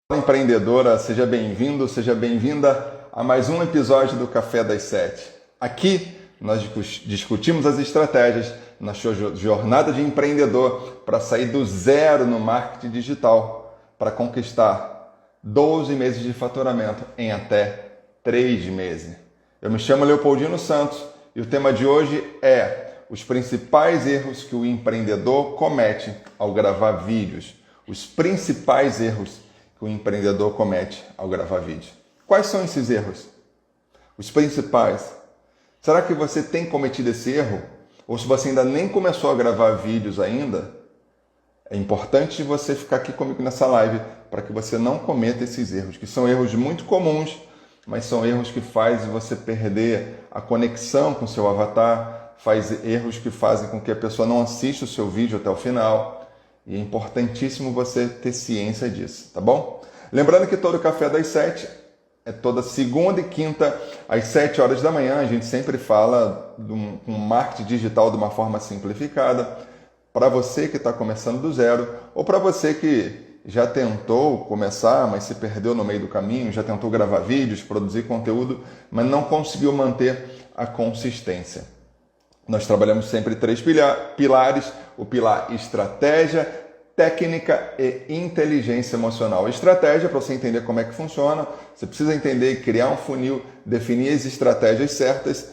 Olá, empreendedora, seja bem-vindo, seja bem-vinda a mais um episódio do Café das 7. Aqui nós discutimos as estratégias na sua jornada de empreendedor para sair do zero no marketing digital, para conquistar 12 meses de faturamento em até 3 meses. Eu me chamo Leopoldino Santos e o tema de hoje é os principais erros que o empreendedor comete ao gravar vídeos. Os principais erros que o empreendedor comete ao gravar vídeo. Quais são esses erros? Os principais. Será que você tem cometido esse erro? Ou se você ainda nem começou a gravar vídeos ainda, é importante você ficar aqui comigo nessa live para que você não cometa esses erros, que são erros muito comuns, mas são erros que fazem você perder a conexão com o seu avatar, erros que fazem com que a pessoa não assista o seu vídeo até o final. E é importantíssimo você ter ciência disso, tá bom? Lembrando que todo Café das 7 é toda segunda e quinta às 7 horas da manhã. A gente sempre fala com marketing digital de uma forma simplificada para você que está começando do zero ou para você que já tentou começar, mas se perdeu no meio do caminho, já tentou gravar vídeos, produzir conteúdo, mas não conseguiu manter a consistência. Nós trabalhamos sempre 3 pilares, o pilar estratégia, técnica e inteligência emocional. Estratégia, para você entender como é que funciona, você precisa entender e criar um funil, definir as estratégias certas.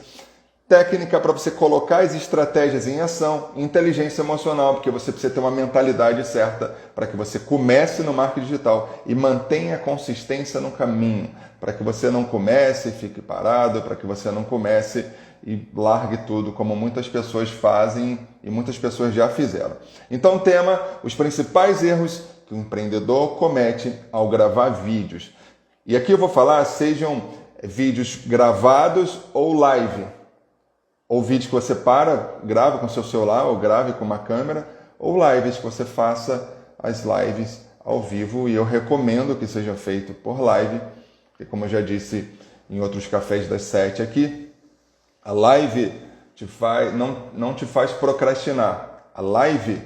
Técnica, para você colocar as estratégias em ação. Inteligência emocional, porque você precisa ter uma mentalidade certa para que você comece no marketing digital e mantenha a consistência no caminho, para que você não comece e fique parado, para que você não comece e largue tudo, como muitas pessoas fazem e muitas pessoas já fizeram. Então, o tema, os principais erros que o empreendedor comete ao gravar vídeos. E aqui eu vou falar, sejam vídeos gravados ou live, ou vídeos que você grava com seu celular, ou grave com uma câmera, ou lives que você faça as lives ao vivo, e eu recomendo que seja feito por live, porque como eu já disse em outros cafés das 7 aqui, a live não te faz procrastinar. A live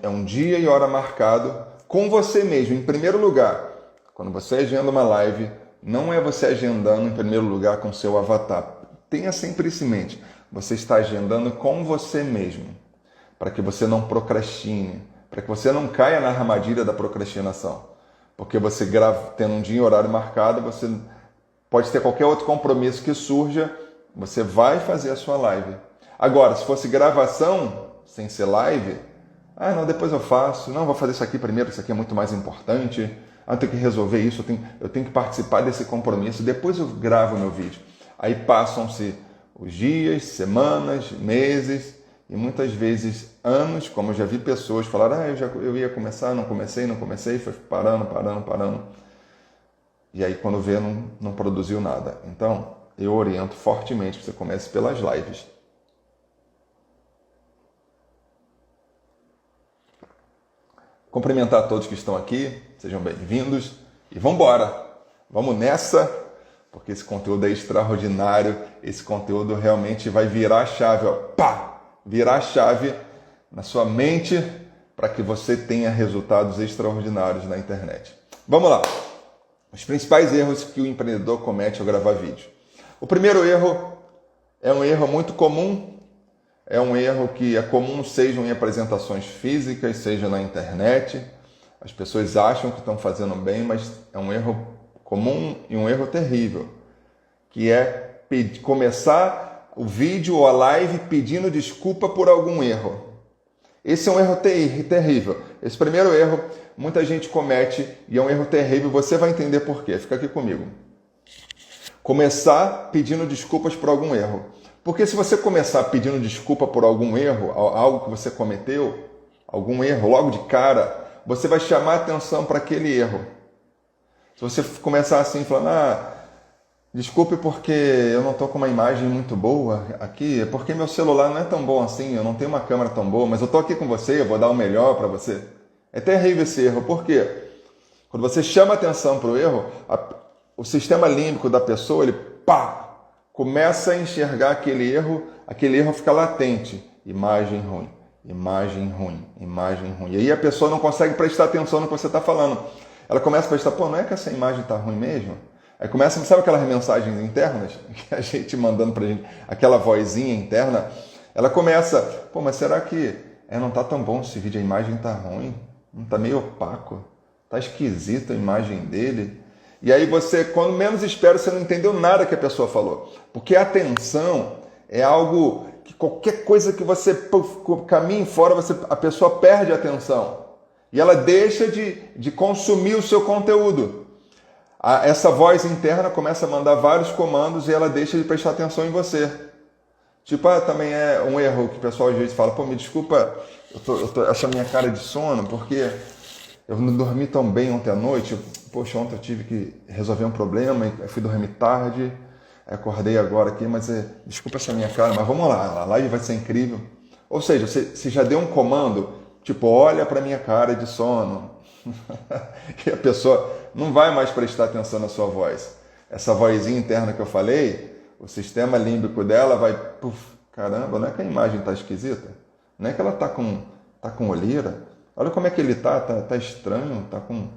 é um dia e hora marcado com você mesmo, em primeiro lugar. Quando você agenda uma live, não é você agendando em primeiro lugar com seu avatar. Tenha sempre isso em mente. Você está agendando com você mesmo, para que você não procrastine, para que você não caia na armadilha da procrastinação. Porque você tendo um dia e horário marcado, você pode ter qualquer outro compromisso que surja, você vai fazer a sua live. Agora, se fosse gravação, sem ser live, não, depois eu faço, não, vou fazer isso aqui primeiro, isso aqui é muito mais importante, eu tenho que resolver isso, eu tenho que participar desse compromisso, depois eu gravo o meu vídeo. Aí passam-se os dias, semanas, meses e muitas vezes anos, como eu já vi pessoas falar, eu ia começar, não comecei, foi parando. E aí quando vê, não produziu nada. Então, eu oriento fortemente que você comece pelas lives. Cumprimentar a todos que estão aqui, sejam bem-vindos e vamos embora. Vamos nessa, porque esse conteúdo é extraordinário, esse conteúdo realmente vai virar a chave, virar a chave na sua mente para que você tenha resultados extraordinários na internet. Vamos lá. Os principais erros que o empreendedor comete ao gravar vídeo. O primeiro erro é um erro muito comum, é um erro que é comum seja em apresentações físicas, seja na internet. As pessoas acham que estão fazendo bem, mas é um erro comum e um erro terrível, que é começar o vídeo ou a live pedindo desculpa por algum erro. Esse é um erro terrível. Esse primeiro erro muita gente comete e é um erro terrível. Você vai entender por quê. Fica aqui comigo. Começar pedindo desculpas por algum erro. Porque se você começar pedindo desculpa por algum erro, algo que você cometeu, algum erro, logo de cara, você vai chamar atenção para aquele erro. Se você começar assim, falando, desculpe porque eu não estou com uma imagem muito boa aqui, porque meu celular não é tão bom assim, eu não tenho uma câmera tão boa, mas eu estou aqui com você, eu vou dar o melhor para você. É terrível esse erro, por quê? Quando você chama atenção para o erro, o sistema límbico da pessoa, ele começa a enxergar aquele erro fica latente. Imagem ruim. E aí a pessoa não consegue prestar atenção no que você está falando. ela começa a prestar, pô, não é que essa imagem tá ruim mesmo? Aí começa, sabe aquelas mensagens internas que a gente mandando pra gente, aquela vozinha interna, ela começa, pô, mas será que não tá tão bom esse vídeo, a imagem tá ruim, não tá meio opaco, tá esquisita a imagem dele. E aí você, quando menos espera, você não entendeu nada que a pessoa falou. Porque a atenção é algo que qualquer coisa que você caminhe fora, a pessoa perde a atenção. E ela deixa de consumir o seu conteúdo. Essa voz interna começa a mandar vários comandos e ela deixa de prestar atenção em você. Tipo, também é um erro que o pessoal às vezes fala, pô, me desculpa, essa minha cara de sono, porque eu não dormi tão bem ontem à noite. Poxa, ontem eu tive que resolver um problema, e fui dormir tarde, acordei agora aqui, mas desculpa essa minha cara, mas vamos lá, a live vai ser incrível. Ou seja, você já deu um comando, tipo, olha para minha cara de sono. E a pessoa não vai mais prestar atenção na sua voz. Essa vozinha interna que eu falei, o sistema límbico dela vai, puf, caramba, não é que a imagem está esquisita? Não é que ela está com olheira? Olha como é que ele tá estranho, tá com...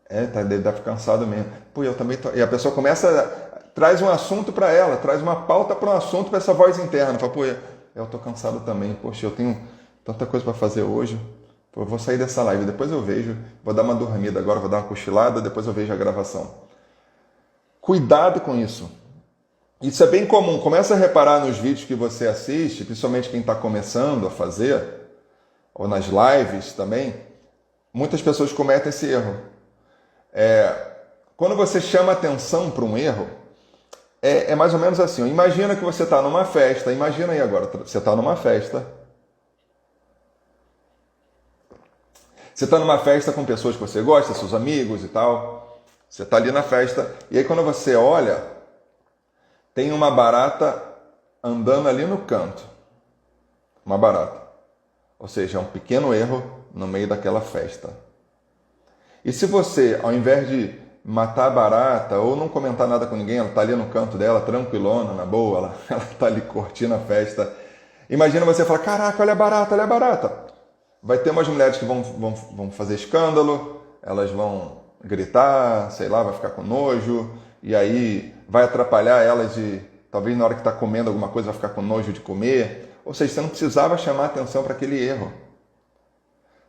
deve estar cansado mesmo. Pô, eu também tô... E a pessoa traz um assunto para ela, traz uma pauta para um assunto para essa voz interna. Fala, pô, eu tô cansado também, poxa, eu tenho tanta coisa para fazer hoje. Pô, eu vou sair dessa live, depois eu vejo, vou dar uma dormida agora, vou dar uma cochilada, depois eu vejo a gravação. Cuidado com isso. Isso é bem comum. Começa a reparar nos vídeos que você assiste, principalmente quem está começando a fazer, ou nas lives também, muitas pessoas cometem esse erro. Quando você chama atenção para um erro, é mais ou menos assim. Imagina que você está numa festa, imagina aí agora, você está numa festa. Você está numa festa com pessoas que você gosta, seus amigos e tal. Você está ali na festa, e aí quando você olha, tem uma barata andando ali no canto. Uma barata. Ou seja, é um pequeno erro no meio daquela festa. E se você, ao invés de matar a barata ou não comentar nada com ninguém, ela está ali no canto dela, tranquilona, na boa, ela está ali curtindo a festa. Imagina você falar, caraca, olha a barata, olha a barata. Vai ter umas mulheres que vão fazer escândalo, elas vão gritar, sei lá, vai ficar com nojo, e aí vai atrapalhar elas talvez na hora que está comendo alguma coisa vai ficar com nojo de comer. Ou seja, você não precisava chamar atenção para aquele erro.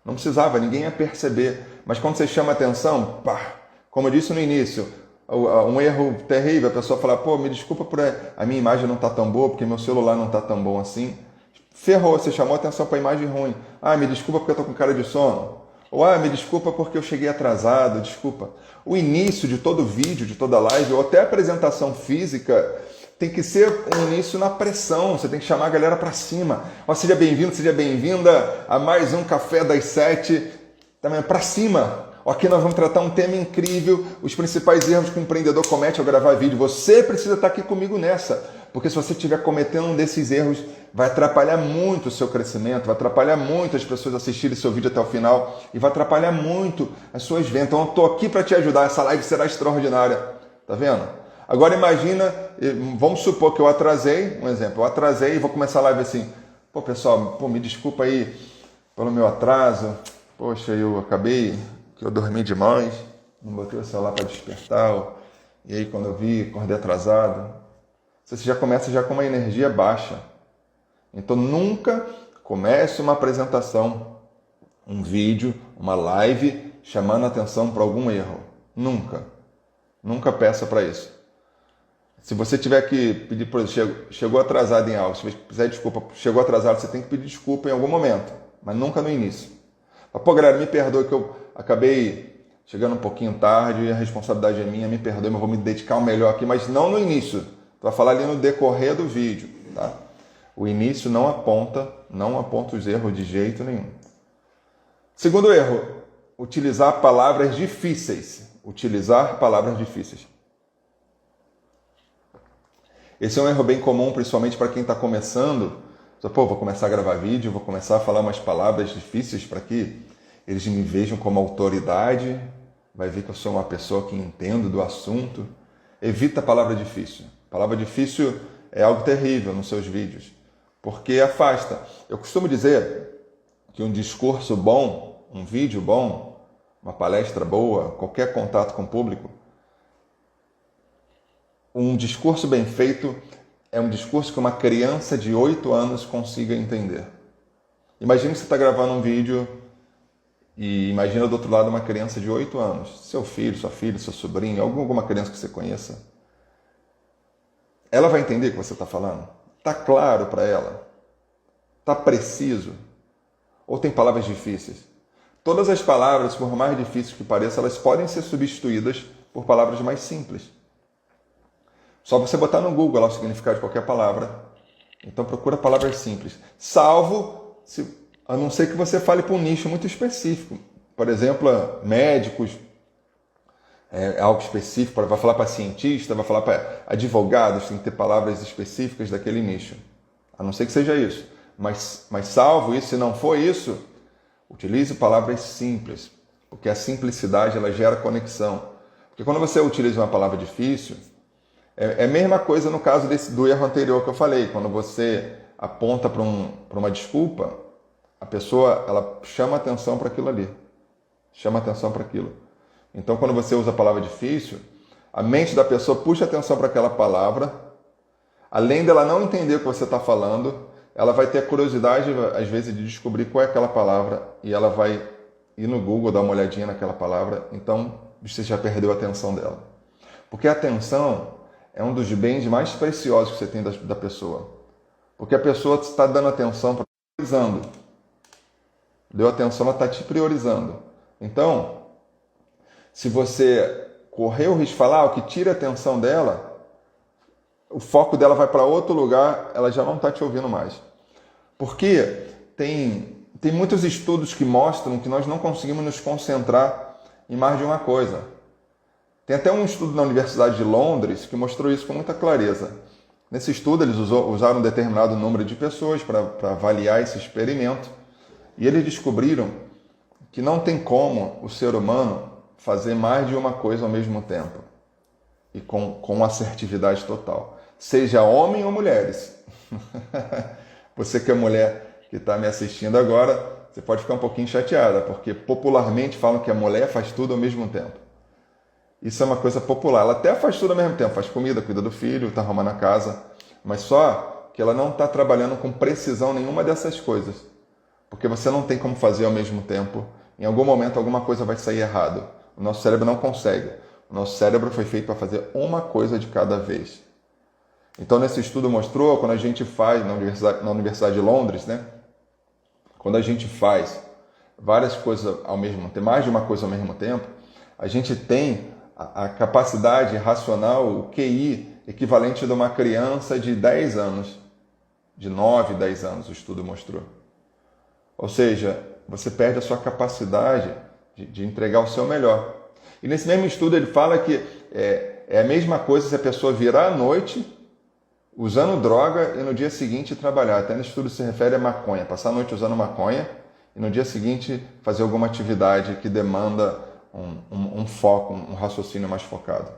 Não precisava, ninguém ia perceber. Mas quando você chama atenção, pá, como eu disse no início, um erro terrível, a pessoa fala, pô, me desculpa por a minha imagem não está tão boa, porque meu celular não está tão bom assim. Ferrou, você chamou atenção para a imagem ruim. Me desculpa porque eu estou com cara de sono. Ou, me desculpa porque eu cheguei atrasado, desculpa. O início de todo vídeo, de toda live, ou até apresentação física, tem que ser um início na pressão. Você tem que chamar a galera para cima. Seja bem-vindo, seja bem-vinda a mais um Café das 7. Também para cima. Aqui nós vamos tratar um tema incrível, os principais erros que o empreendedor comete ao gravar vídeo. Você precisa estar aqui comigo nessa, porque se você estiver cometendo um desses erros, vai atrapalhar muito o seu crescimento, vai atrapalhar muito as pessoas assistirem seu vídeo até o final e vai atrapalhar muito as suas vendas. Então eu estou aqui para te ajudar, essa live será extraordinária. Tá vendo? Agora imagina, vamos supor que eu atrasei, um exemplo, eu atrasei e vou começar a live assim, pô pessoal, me desculpa aí pelo meu atraso, poxa, eu acabei que eu dormi demais, não botei o celular para despertar, e aí quando eu vi, acordei atrasado. Você já começa com uma energia baixa. Então nunca comece uma apresentação, um vídeo, uma live, chamando atenção para algum erro. Nunca. Nunca peça para isso. Se você tiver que pedir, por exemplo, chegou atrasado em algo, se você precisar de desculpa, chegou atrasado, você tem que pedir desculpa em algum momento, mas nunca no início. Pô, galera, me perdoe que eu acabei chegando um pouquinho tarde, a responsabilidade é minha, me perdoe, mas vou me dedicar ao melhor aqui, mas não no início. Tu vai falar ali no decorrer do vídeo, tá? O início não aponta os erros de jeito nenhum. Segundo erro, utilizar palavras difíceis. Utilizar palavras difíceis. Esse é um erro bem comum, principalmente para quem está começando. Pô, vou começar a gravar vídeo, vou começar a falar umas palavras difíceis para que eles me vejam como autoridade, vai ver que eu sou uma pessoa que entendo do assunto. Evita a palavra difícil. Palavra difícil é algo terrível nos seus vídeos, porque afasta. Eu costumo dizer que um discurso bom, um vídeo bom, uma palestra boa, qualquer contato com o público, um discurso bem feito é um discurso que uma criança de 8 anos consiga entender. Imagina que você está gravando um vídeo e imagina do outro lado uma criança de 8 anos, seu filho, sua filha, seu sobrinho, alguma criança que você conheça. Ela vai entender o que você está falando? Está claro para ela? Está preciso? Ou tem palavras difíceis? Todas as palavras, por mais difíceis que pareçam, elas podem ser substituídas por palavras mais simples. Só você botar no Google lá o significado de qualquer palavra. Então procura palavras simples. Salvo, a não ser que você fale para um nicho muito específico. Por exemplo, médicos, algo específico, vai falar para cientista, vai falar para advogados, tem que ter palavras específicas daquele nicho. A não ser que seja isso. Mas salvo isso, se não for isso, utilize palavras simples. Porque a simplicidade ela gera conexão. Porque quando você utiliza uma palavra difícil, é a mesma coisa no caso do erro anterior que eu falei. Quando você aponta para uma desculpa, a pessoa ela chama atenção para aquilo ali. Chama atenção para aquilo. Então, quando você usa a palavra difícil, a mente da pessoa puxa atenção para aquela palavra. Além dela não entender o que você está falando, ela vai ter a curiosidade, às vezes, de descobrir qual é aquela palavra e ela vai ir no Google, dar uma olhadinha naquela palavra. Então, você já perdeu a atenção dela. Porque a atenção é um dos bens mais preciosos que você tem da pessoa. Porque a pessoa está dando atenção para priorizando. Deu atenção, ela está te priorizando. Então, se você correr o risco de falar o que tira a atenção dela, o foco dela vai para outro lugar, ela já não está te ouvindo mais. Porque tem muitos estudos que mostram que nós não conseguimos nos concentrar em mais de uma coisa. Tem até um estudo na Universidade de Londres que mostrou isso com muita clareza. Nesse estudo, eles usaram um determinado número de pessoas para avaliar esse experimento. E eles descobriram que não tem como o ser humano fazer mais de uma coisa ao mesmo tempo. E com assertividade total. Seja homem ou mulheres. Você que é mulher que está me assistindo agora, você pode ficar um pouquinho chateada, porque popularmente falam que a mulher faz tudo ao mesmo tempo. Isso é uma coisa popular. Ela até faz tudo ao mesmo tempo. Faz comida, cuida do filho, está arrumando a casa. Mas só que ela não está trabalhando com precisão nenhuma dessas coisas. Porque você não tem como fazer ao mesmo tempo. Em algum momento, alguma coisa vai sair errado. O nosso cérebro não consegue. O nosso cérebro foi feito para fazer uma coisa de cada vez. Então, nesse estudo mostrou, quando a gente faz, na Universidade de Londres, né? Quando a gente faz várias coisas ao mesmo tempo, mais de uma coisa ao mesmo tempo, a gente tem a capacidade racional, o QI, equivalente de uma criança de 10 anos, de 9, 10 anos, o estudo mostrou. Ou seja, você perde a sua capacidade de entregar o seu melhor. E nesse mesmo estudo ele fala que é a mesma coisa se a pessoa virar à noite, usando droga, e no dia seguinte trabalhar. Até nesse estudo se refere a maconha, passar a noite usando maconha, e no dia seguinte fazer alguma atividade que demanda um foco, um raciocínio mais focado.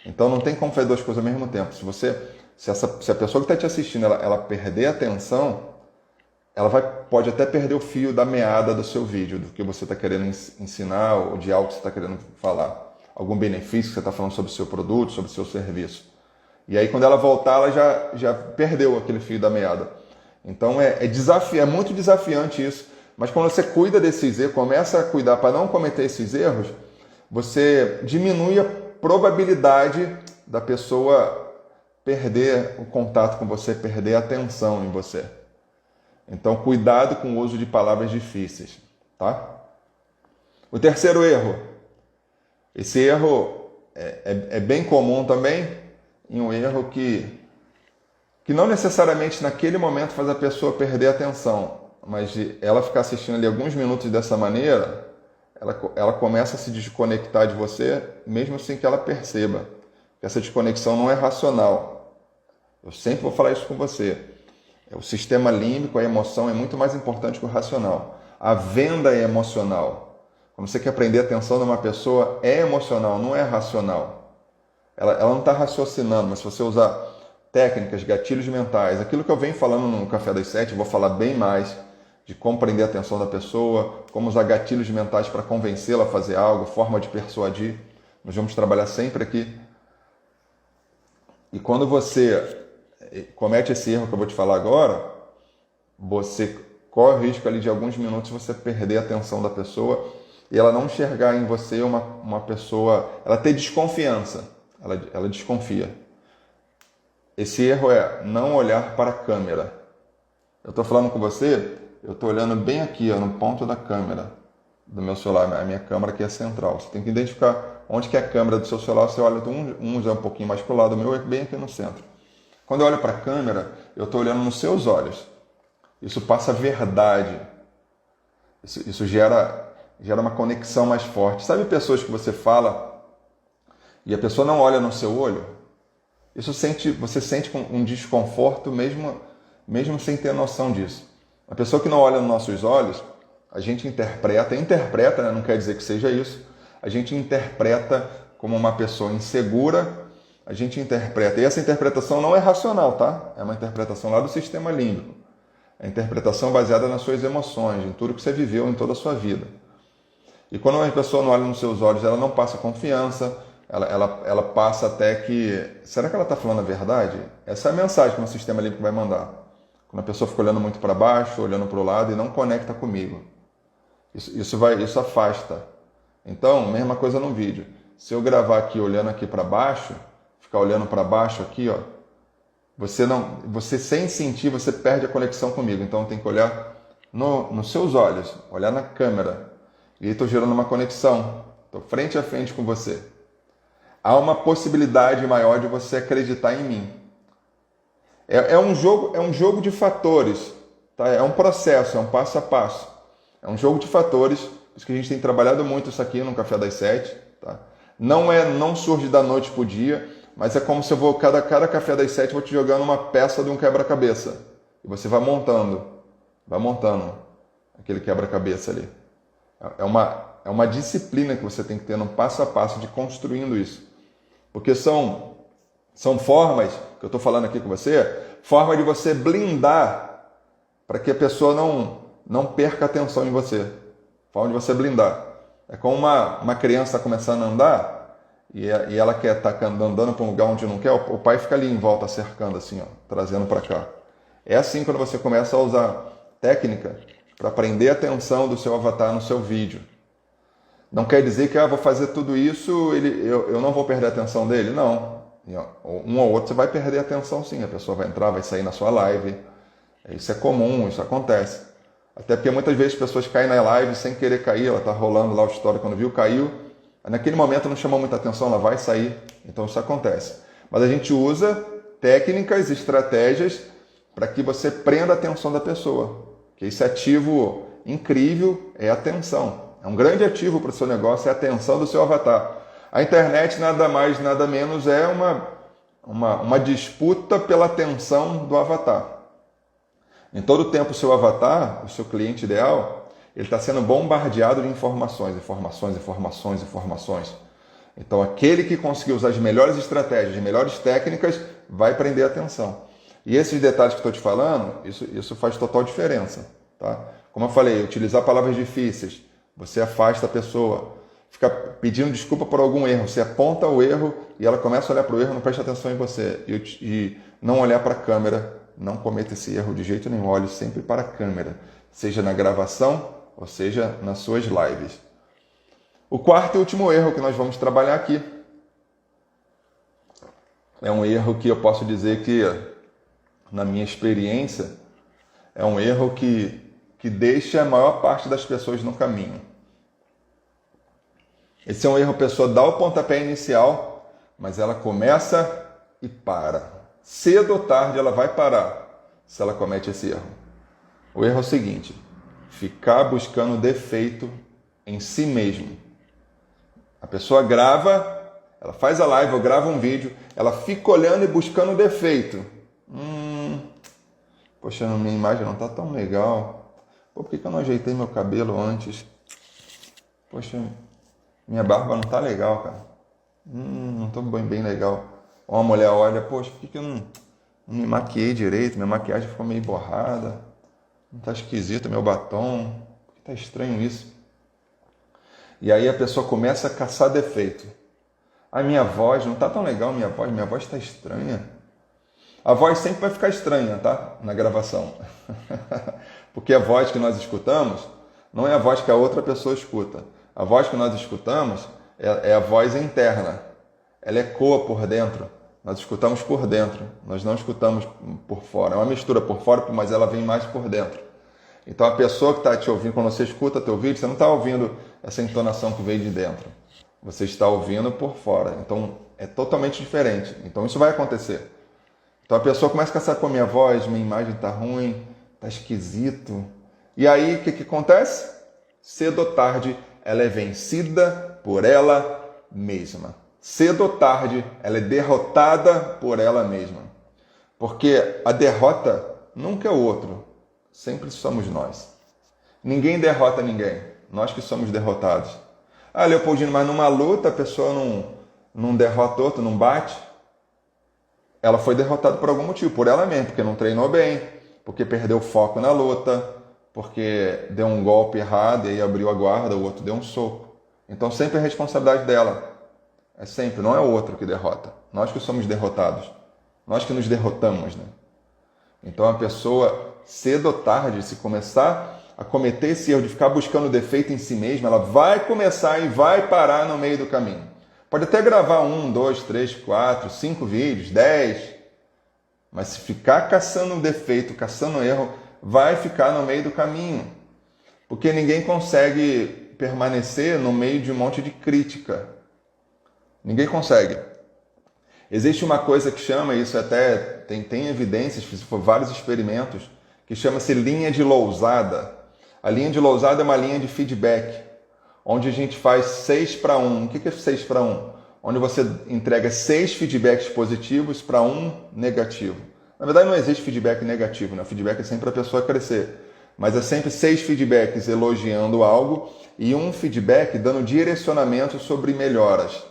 Então não tem como fazer duas coisas ao mesmo tempo. Se a pessoa que está te assistindo ela perder a atenção, ela pode até perder o fio da meada do seu vídeo, do que você está querendo ensinar ou de algo que você está querendo falar. Algum benefício que você está falando sobre o seu produto, sobre o seu serviço. E aí quando ela voltar, ela já perdeu aquele fio da meada. Então é muito desafiante isso. Mas quando você cuida desses erros, começa a cuidar para não cometer esses erros, você diminui a probabilidade da pessoa perder o contato com você, perder a atenção em você. Então, cuidado com o uso de palavras difíceis, tá? O terceiro erro. Esse erro é bem comum também, e um erro que não necessariamente naquele momento faz a pessoa perder a atenção, mas de ela ficar assistindo ali alguns minutos dessa maneira, ela começa a se desconectar de você, mesmo sem que ela perceba. Essa desconexão não é racional. Eu sempre vou falar isso com você. O sistema límbico, a emoção é muito mais importante que o racional. A venda é emocional. Quando você quer prender a atenção de uma pessoa, é emocional, não é racional. Ela não está raciocinando, mas se você usar técnicas, gatilhos mentais, aquilo que eu venho falando no Café das 7, eu vou falar bem mais. de compreender a atenção da pessoa, como usar gatilhos mentais para convencê-la a fazer algo, forma de persuadir. Nós vamos trabalhar sempre aqui. E quando você comete esse erro que eu vou te falar agora, você corre o risco ali de alguns minutos você perder a atenção da pessoa e ela não enxergar em você uma pessoa, ela ter desconfiança, ela desconfia. Esse erro é não olhar para a câmera. Eu estou falando com você, eu estou olhando bem aqui, ó, no ponto da câmera do meu celular, a minha câmera aqui é central. Você tem que identificar onde que é a câmera do seu celular, você olha, um um pouquinho mais para o lado, o meu é bem aqui no centro. Quando eu olho para a câmera, eu estou olhando nos seus olhos. Isso passa verdade. Isso gera uma conexão mais forte. Sabe pessoas que você fala e a pessoa não olha no seu olho? Você sente um desconforto mesmo sem ter noção disso. A pessoa que não olha nos nossos olhos, a gente interpreta, né? Não quer dizer que seja isso, a gente interpreta como uma pessoa insegura, a gente interpreta, e essa interpretação não é racional, tá? É uma interpretação lá do sistema límbico. É a interpretação baseada nas suas emoções, em tudo que você viveu em toda a sua vida. E quando uma pessoa não olha nos seus olhos, ela não passa confiança, ela passa até que... Será que ela está falando a verdade? Essa é a mensagem que o sistema límbico vai mandar. Quando a pessoa fica olhando muito para baixo, olhando para o lado e não conecta comigo. Isso afasta. Então, mesma coisa no vídeo. Se eu gravar aqui olhando aqui para baixo, ficar olhando para baixo aqui, ó, você sem sentir, você perde a conexão comigo. Então tem que olhar nos seus olhos, olhar na câmera. E aí estou gerando uma conexão. Estou frente a frente com você. Há uma possibilidade maior de você acreditar em mim. É um jogo de fatores, tá? É um processo, é um passo a passo. É um jogo de fatores, isso que a gente tem trabalhado muito isso aqui no Café das 7. Tá? Não surge da noite para o dia, mas é como se eu vou, cada Café das 7, eu vou te jogando uma peça de um quebra-cabeça. E você vai montando aquele quebra-cabeça ali. É uma disciplina que você tem que ter no passo a passo de construindo isso. Porque são formas, que eu estou falando aqui com você, forma de você blindar para que a pessoa não perca atenção em você. Forma de você blindar. É como uma criança começando a andar e ela quer estar andando para um lugar onde não quer, o pai fica ali em volta cercando assim, ó, trazendo para cá. É assim quando você começa a usar técnica para prender a atenção do seu avatar no seu vídeo. Não quer dizer que vou fazer tudo isso, eu não vou perder a atenção dele? Não. Um ou outro você vai perder a atenção sim, a pessoa vai entrar, vai sair na sua live. Isso é comum, isso acontece. Até porque muitas vezes as pessoas caem na live sem querer cair, ela está rolando lá o story, quando viu, caiu. Naquele momento não chamou muita atenção, ela vai sair, então isso acontece. Mas a gente usa técnicas, estratégias para que você prenda a atenção da pessoa. Que esse ativo incrível é a atenção. É um grande ativo para o seu negócio, é a atenção do seu avatar. A internet nada mais, nada menos é uma disputa pela atenção do avatar. Em todo o tempo o seu avatar, o seu cliente ideal, ele está sendo bombardeado de informações. Então aquele que conseguir usar as melhores estratégias, as melhores técnicas, vai prender a atenção. E esses detalhes que estou te falando, isso faz total diferença. Tá? Como eu falei, utilizar palavras difíceis, você afasta a pessoa. Fica pedindo desculpa por algum erro, você aponta o erro e ela começa a olhar para o erro, não presta atenção em você. E não olhar para a câmera, não cometa esse erro de jeito nenhum, olhe sempre para a câmera, seja na gravação ou seja nas suas lives. O quarto e último erro que nós vamos trabalhar aqui é um erro que eu posso dizer que, na minha experiência, é um erro que deixa a maior parte das pessoas no caminho. Esse é um erro, a pessoa dá o pontapé inicial, mas ela começa e para. Cedo ou tarde ela vai parar se ela comete esse erro. O erro é o seguinte: ficar buscando defeito em si mesmo. A pessoa grava, ela faz a live ou grava um vídeo, ela fica olhando e buscando defeito. Poxa, minha imagem não está tão legal. Por que eu não ajeitei meu cabelo antes? Poxa, minha barba não está legal, cara. Não estou bem legal. Uma mulher olha, poxa, por que eu não me maquiei direito? Minha maquiagem ficou meio borrada. Tá esquisito meu batom, tá estranho isso. E aí a pessoa começa a caçar defeito. A minha voz não tá tão legal, minha voz tá estranha. A voz sempre vai ficar estranha, tá? Na gravação. Porque a voz que nós escutamos não é a voz que a outra pessoa escuta. A voz que nós escutamos é a voz interna. Ela ecoa por dentro. Nós escutamos por dentro. Nós não escutamos por fora. É uma mistura por fora, mas ela vem mais por dentro. Então a pessoa que está te ouvindo, quando você escuta teu vídeo, você não está ouvindo essa entonação que veio de dentro. Você está ouvindo por fora. Então é totalmente diferente. Então isso vai acontecer. Então a pessoa começa a caçar com a minha voz, minha imagem está ruim, está esquisito. E aí o que acontece? Cedo ou tarde ela é vencida por ela mesma. Cedo ou tarde ela é derrotada por ela mesma. Porque a derrota nunca é o outro. Sempre somos nós. Ninguém derrota ninguém. Nós que somos derrotados. Ah, Leopoldino, mas numa luta a pessoa não derrota outro, não bate. Ela foi derrotada por algum motivo, por ela mesma, porque não treinou bem, porque perdeu o foco na luta, porque deu um golpe errado e aí abriu a guarda, o outro deu um soco. Então sempre é responsabilidade dela. É sempre, não é o outro que derrota. Nós que somos derrotados. Nós que nos derrotamos, né? Então a pessoa, cedo ou tarde, se começar a cometer esse erro de ficar buscando defeito em si mesma, ela vai começar e vai parar no meio do caminho. Pode até gravar 1, 2, 3, 4, 5 vídeos, 10, mas se ficar caçando defeito, caçando erro, vai ficar no meio do caminho. Porque ninguém consegue permanecer no meio de um monte de crítica. Ninguém consegue. Existe uma coisa que chama, isso até tem evidências, por vários experimentos, que chama-se linha de Lousada. A linha de Lousada é uma linha de feedback, onde a gente faz 6 para 1. O que é 6 para 1? Onde você entrega 6 feedbacks positivos para 1 negativo. Na verdade não existe feedback negativo, né? O feedback é sempre a pessoa crescer. Mas é sempre 6 feedbacks elogiando algo e 1 feedback dando direcionamento sobre melhoras.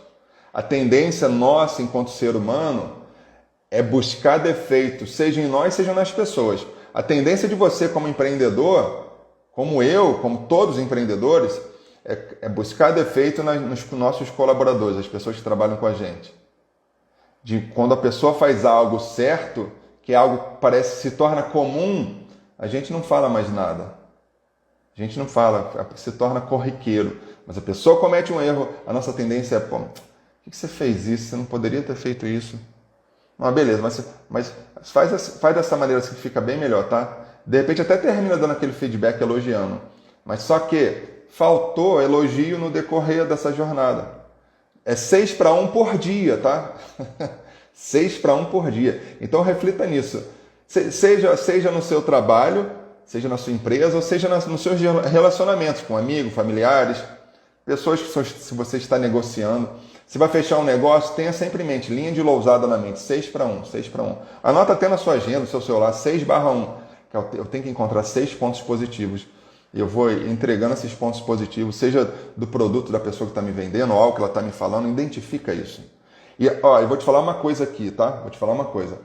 A tendência nossa, enquanto ser humano, é buscar defeitos, seja em nós, seja nas pessoas. A tendência de você como empreendedor, como eu, como todos os empreendedores, é buscar defeito nos nossos colaboradores, as pessoas que trabalham com a gente. De quando a pessoa faz algo certo, que é algo que parece se torna comum, a gente não fala mais nada. A gente não fala, se torna corriqueiro. Mas a pessoa comete um erro, a nossa tendência é, pô, por que você fez isso? Você não poderia ter feito isso. Não, beleza, mas faz dessa maneira que fica bem melhor, tá? De repente até termina dando aquele feedback elogiando. Mas só que faltou elogio no decorrer dessa jornada. É 6 para 1 por dia, tá? 6 para 1 por dia. Então reflita nisso. Seja no seu trabalho, seja na sua empresa, ou seja nos seus relacionamentos com amigos, familiares, pessoas que se você está negociando. Se vai fechar um negócio, tenha sempre em mente, linha de Lousada na mente, 6 para 1, 6 para 1. Anota até na sua agenda, no seu celular, 6/1, que eu tenho que encontrar 6 pontos positivos. E eu vou entregando esses pontos positivos, seja do produto da pessoa que está me vendendo, ou algo que ela está me falando, identifica isso. E ó, eu vou te falar uma coisa aqui, tá? Vou te falar uma coisa.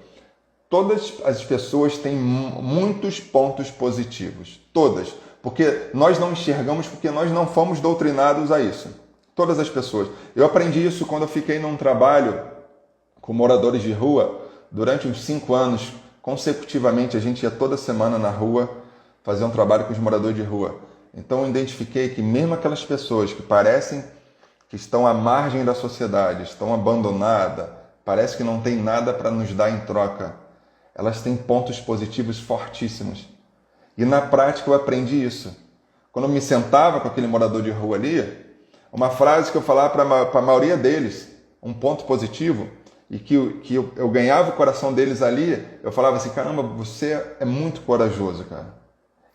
Todas as pessoas têm muitos pontos positivos. Todas. Porque nós não enxergamos, porque nós não fomos doutrinados a isso. Todas as pessoas. Eu aprendi isso quando eu fiquei num trabalho com moradores de rua. Durante uns 5 anos, consecutivamente, a gente ia toda semana na rua fazer um trabalho com os moradores de rua. Então eu identifiquei que mesmo aquelas pessoas que parecem que estão à margem da sociedade, estão abandonadas, parece que não tem nada para nos dar em troca, elas têm pontos positivos fortíssimos. E na prática eu aprendi isso. Quando eu me sentava com aquele morador de rua ali, uma frase que eu falava para a maioria deles, um ponto positivo, e que eu ganhava o coração deles ali, eu falava assim, caramba, você é muito corajoso, cara.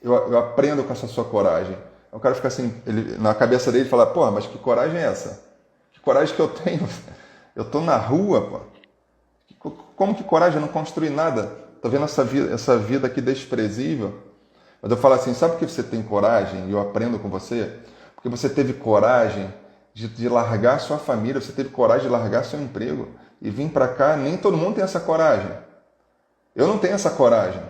Eu aprendo com essa sua coragem. O cara fica assim, na cabeça dele fala, pô, mas que coragem é essa? Que coragem que eu tenho? Eu tô na rua, pô. Como que coragem? Eu não construí nada. Tô vendo essa vida aqui desprezível. Mas eu falo assim, sabe por que você tem coragem? E eu aprendo com você. Porque você teve coragem de largar sua família, você teve coragem de largar seu emprego e vir para cá. Nem todo mundo tem essa coragem. Eu não tenho essa coragem.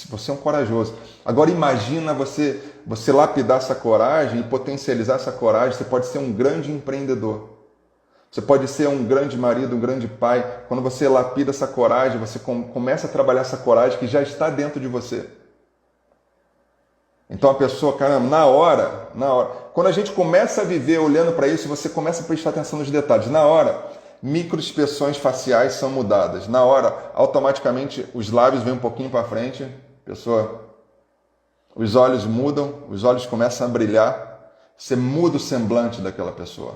Você é um corajoso. Agora imagina você lapidar essa coragem e potencializar essa coragem. Você pode ser um grande empreendedor. Você pode ser um grande marido, um grande pai. Quando você lapida essa coragem, você começa a trabalhar essa coragem que já está dentro de você. Então a pessoa, caramba, na hora, quando a gente começa a viver olhando para isso, você começa a prestar atenção nos detalhes. Na hora, microexpressões faciais são mudadas. Na hora, automaticamente, os lábios vêm um pouquinho para frente, os olhos mudam, os olhos começam a brilhar, você muda o semblante daquela pessoa.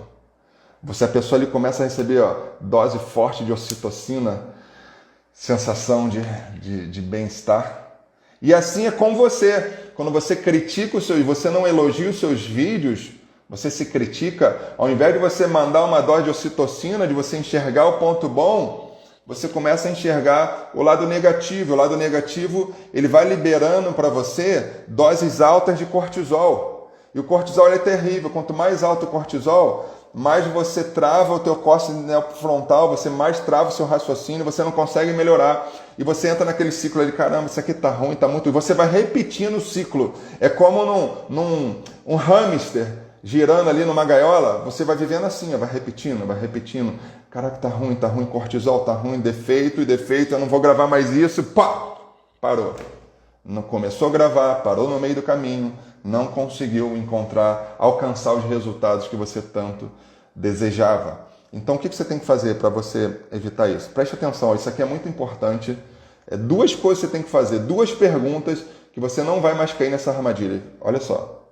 A pessoa ali começa a receber dose forte de ocitocina, sensação de bem-estar. E assim é com você. Quando você critica você não elogia os seus vídeos, você se critica, ao invés de você mandar uma dose de ocitocina, de você enxergar o ponto bom, você começa a enxergar o lado negativo. O lado negativo, ele vai liberando para você doses altas de cortisol. E o cortisol é terrível. Quanto mais alto o cortisol, mais você trava o teu córtex frontal, você mais trava o seu raciocínio, você não consegue melhorar. E você entra naquele ciclo ali, caramba, isso aqui tá ruim, tá muito... E você vai repetindo o ciclo. É como um hamster girando ali numa gaiola, você vai vivendo assim, vai repetindo. Caraca, tá ruim, cortisol, tá ruim, defeito, eu não vou gravar mais isso, pá! Parou. Não começou a gravar, parou no meio do caminho, não conseguiu alcançar os resultados que você tanto desejava. Então, o que você tem que fazer para você evitar isso? Preste atenção, isso aqui é muito importante. Duas coisas que você tem que fazer, duas perguntas que você não vai mais cair nessa armadilha. Olha só.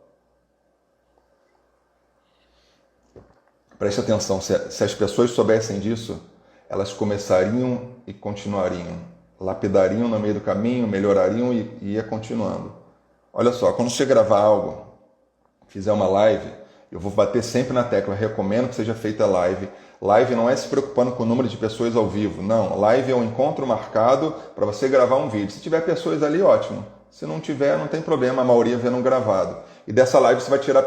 Preste atenção, se as pessoas soubessem disso, elas começariam e continuariam. Lapidariam no meio do caminho, melhorariam e ia continuando. Olha só, quando você gravar algo, fizer uma live, eu vou bater sempre na tecla, recomendo que seja feita live. Live não é se preocupando com o número de pessoas ao vivo, não. Live é um encontro marcado para você gravar um vídeo. Se tiver pessoas ali, ótimo. Se não tiver, não tem problema, a maioria vendo gravado. E dessa live você vai tirar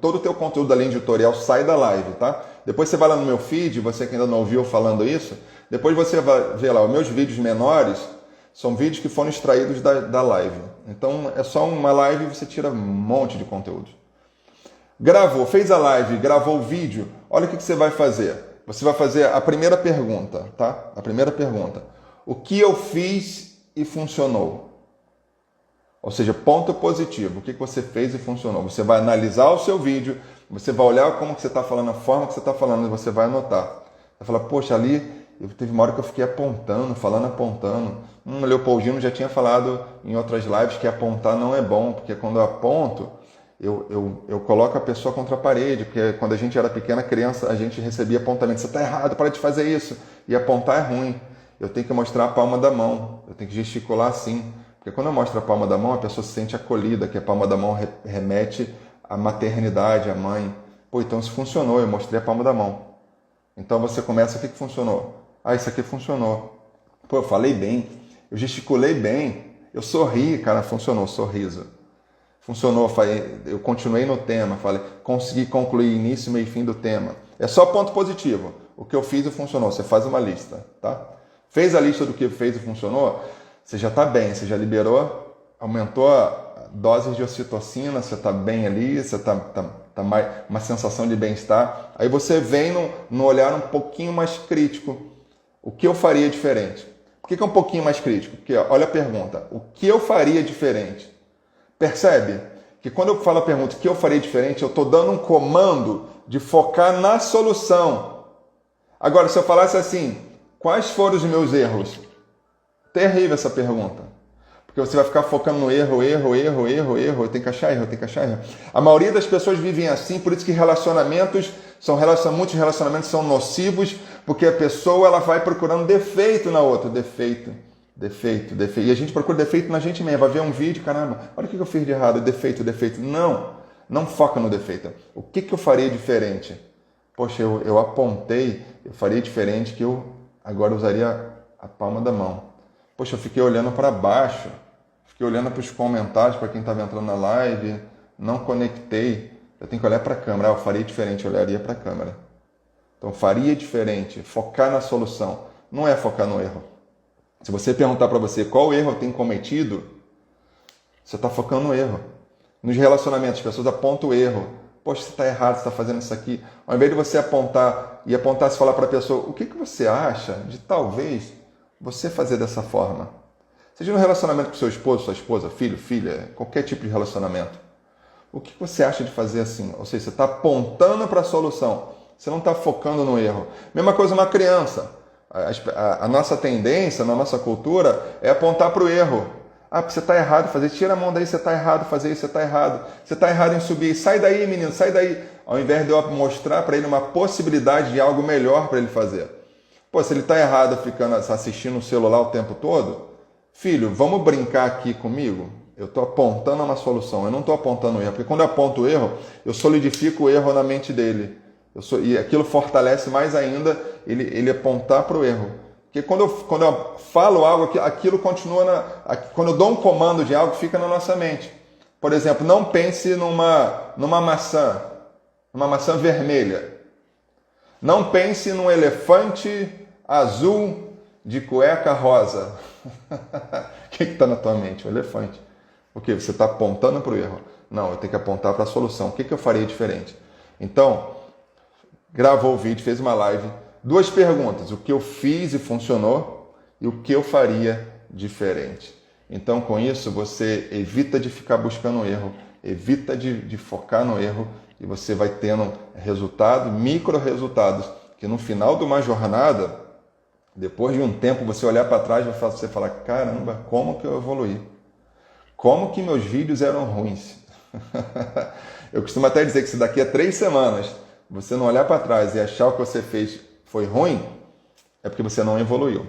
todo o teu conteúdo da linha editorial, sai da live, tá? Depois você vai lá no meu feed, você que ainda não ouviu falando isso, depois você vai ver lá, os meus vídeos menores são vídeos que foram extraídos da live. Então é só uma live e você tira um monte de conteúdo. Gravou, fez a live, gravou o vídeo, olha o que você vai fazer. Você vai fazer a primeira pergunta, tá? A primeira pergunta. O que eu fiz e funcionou? Ou seja, ponto positivo. O que você fez e funcionou? Você vai analisar o seu vídeo, você vai olhar como que você está falando, a forma que você está falando, e você vai anotar. Vai falar, poxa, ali teve uma hora que eu fiquei apontando. O Leopoldino já tinha falado em outras lives que apontar não é bom, porque quando eu aponto, eu coloco a pessoa contra a parede, porque quando a gente era pequena, criança, a gente recebia apontamento. Você está errado, para de fazer isso. E apontar é ruim. Eu tenho que mostrar a palma da mão, eu tenho que gesticular assim. Porque quando eu mostro a palma da mão, a pessoa se sente acolhida, que a palma da mão remete à maternidade, à mãe. Pô, então isso funcionou, eu mostrei a palma da mão. Então você começa, o que funcionou? Ah, isso aqui funcionou. Pô, eu falei bem, eu gesticulei bem, eu sorri, cara, funcionou, sorriso. Funcionou, eu continuei no tema, consegui concluir início, meio e fim do tema. É só ponto positivo. O que eu fiz e funcionou, você faz uma lista, tá? Fez a lista do que fez e funcionou? Você já está bem, você já liberou, aumentou a dose de ocitocina, você está bem ali, você está mais uma sensação de bem-estar. Aí você vem no olhar um pouquinho mais crítico. O que eu faria diferente? Por que é um pouquinho mais crítico? Porque olha a pergunta, o que eu faria diferente? Percebe que quando eu falo a pergunta, o que eu faria diferente, eu estou dando um comando de focar na solução. Agora, se eu falasse assim, quais foram os meus erros? Terrível essa pergunta. Porque você vai ficar focando no erro, eu tenho que achar erro. A maioria das pessoas vivem assim, por isso que muitos relacionamentos são nocivos, porque a pessoa ela vai procurando defeito na outra. Defeito. E a gente procura defeito na gente mesmo. Vai ver um vídeo, caramba, olha o que eu fiz de errado, defeito. Não foca no defeito. O que eu faria diferente? Poxa, eu apontei, eu faria diferente que eu agora usaria a palma da mão. Poxa, eu fiquei olhando para baixo, fiquei olhando para os comentários, para quem estava entrando na live, não conectei. Eu tenho que olhar para a câmera. Eu faria diferente, eu olharia para a câmera. Então, faria diferente, focar na solução, não é focar no erro. Se você perguntar para você qual erro eu tenho cometido, Você está focando no erro. Nos relacionamentos, as pessoas apontam o erro. Poxa, você está errado, você está fazendo isso aqui. Ao invés de você apontar e se falar para a pessoa, o que você acha de talvez você fazer dessa forma? Seja no relacionamento com seu esposo, sua esposa, filho, filha, qualquer tipo de relacionamento. O que você acha de fazer assim? Ou seja, você está apontando para a solução. Você não está focando no erro. Mesma coisa uma criança. A nossa tendência, na nossa cultura, é apontar para o erro. Ah, você está errado em fazer, tira a mão daí, você está errado em fazer isso, você está errado. Você está errado em subir, sai daí menino, sai daí. Ao invés de eu mostrar para ele uma possibilidade de algo melhor para ele fazer. Pô, se ele está errado ficando assistindo o celular o tempo todo, filho, vamos brincar aqui comigo? Eu estou apontando uma solução, eu não estou apontando o erro. Porque quando eu aponto o erro, eu solidifico o erro na mente dele. E aquilo fortalece mais ainda ele apontar para o erro. Porque quando eu falo algo, aquilo continua, quando eu dou um comando de algo, fica na nossa mente. Por exemplo, não pense numa maçã vermelha. Não pense num elefante azul de cueca rosa. O que está na tua mente? O elefante. O que? Você está apontando para o erro. Não, eu tenho que apontar para a solução. O que eu faria diferente? Então, gravou o vídeo, fez uma live. 2 perguntas, o que eu fiz e funcionou e o que eu faria diferente. Então, com isso, você evita de ficar buscando erro, evita de focar no erro e você vai tendo resultados, micro resultados, que no final de uma jornada, depois de um tempo, você olhar para trás e você falar, caramba, como que eu evoluí? Como que meus vídeos eram ruins? Eu costumo até dizer que se daqui a 3 semanas você não olhar para trás e achar o que você fez foi ruim, é porque você não evoluiu.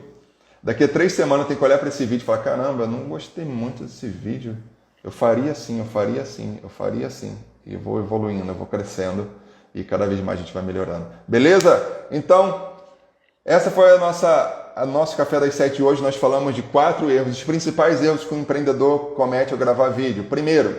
Daqui a 3 semanas tem que olhar para esse vídeo e falar, caramba, eu não gostei muito desse vídeo. Eu faria assim, eu faria assim, eu faria assim. E eu vou evoluindo, eu vou crescendo e cada vez mais a gente vai melhorando. Beleza? Então, essa foi a nosso Café das 7 hoje. Nós falamos de 4 erros, os principais erros que o empreendedor comete ao gravar vídeo. Primeiro,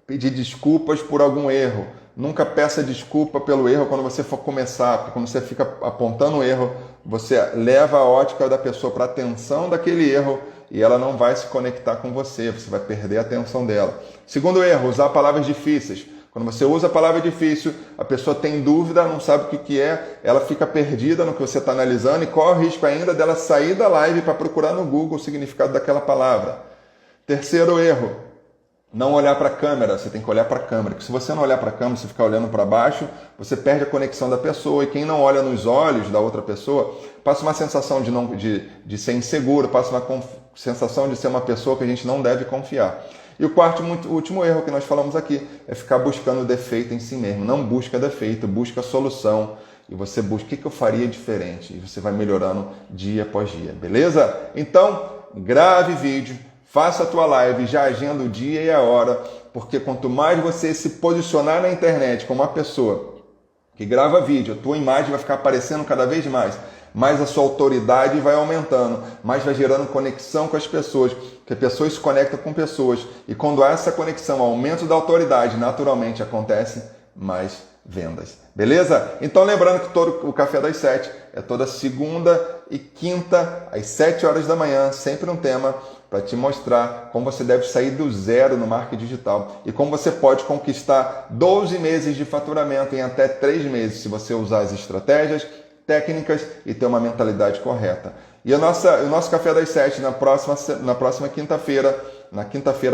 pedir desculpas por algum erro. Nunca peça desculpa pelo erro quando você for começar, porque quando você fica apontando o erro, você leva a ótica da pessoa para a atenção daquele erro e ela não vai se conectar com você, você vai perder a atenção dela. Segundo erro, usar palavras difíceis. Quando você usa a palavra difícil, a pessoa tem dúvida, não sabe o que é, ela fica perdida no que você está analisando e corre o risco ainda dela sair da live para procurar no Google o significado daquela palavra. Terceiro erro, não olhar para a câmera, você tem que olhar para a câmera. Porque se você não olhar para a câmera, você ficar olhando para baixo, você perde a conexão da pessoa. E quem não olha nos olhos da outra pessoa, passa uma sensação de ser inseguro, passa uma sensação de ser uma pessoa que a gente não deve confiar. E o último erro que nós falamos aqui é ficar buscando defeito em si mesmo. Não busca defeito, busca solução. E você busca o que eu faria diferente. E você vai melhorando dia após dia. Beleza? Então, grave vídeo. Faça a tua live, já agenda o dia e a hora, porque quanto mais você se posicionar na internet como uma pessoa que grava vídeo, a tua imagem vai ficar aparecendo cada vez mais a sua autoridade vai aumentando, mais vai gerando conexão com as pessoas, porque pessoas se conectam com pessoas, e quando há essa conexão, aumento da autoridade, naturalmente acontece mais vendas. Beleza? Então lembrando que todo o Café das 7 é toda segunda e quinta, às 7 horas da manhã, sempre um tema para te mostrar como você deve sair do zero no marketing digital e como você pode conquistar 12 meses de faturamento em até 3 meses, se você usar as estratégias, técnicas e ter uma mentalidade correta. E o nosso Café das 7 na próxima quinta-feira,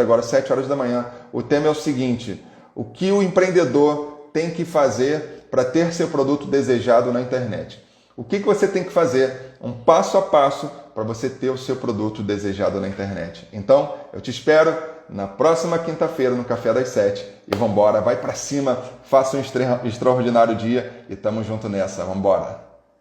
agora 7 horas da manhã, o tema é o seguinte: o que o empreendedor tem que fazer para ter seu produto desejado na internet? O que você tem que fazer? Um passo a passo para você ter o seu produto desejado na internet. Então, eu te espero na próxima quinta-feira no Café das 7 e vambora, vai para cima, faça um extraordinário dia e tamo junto nessa, vambora!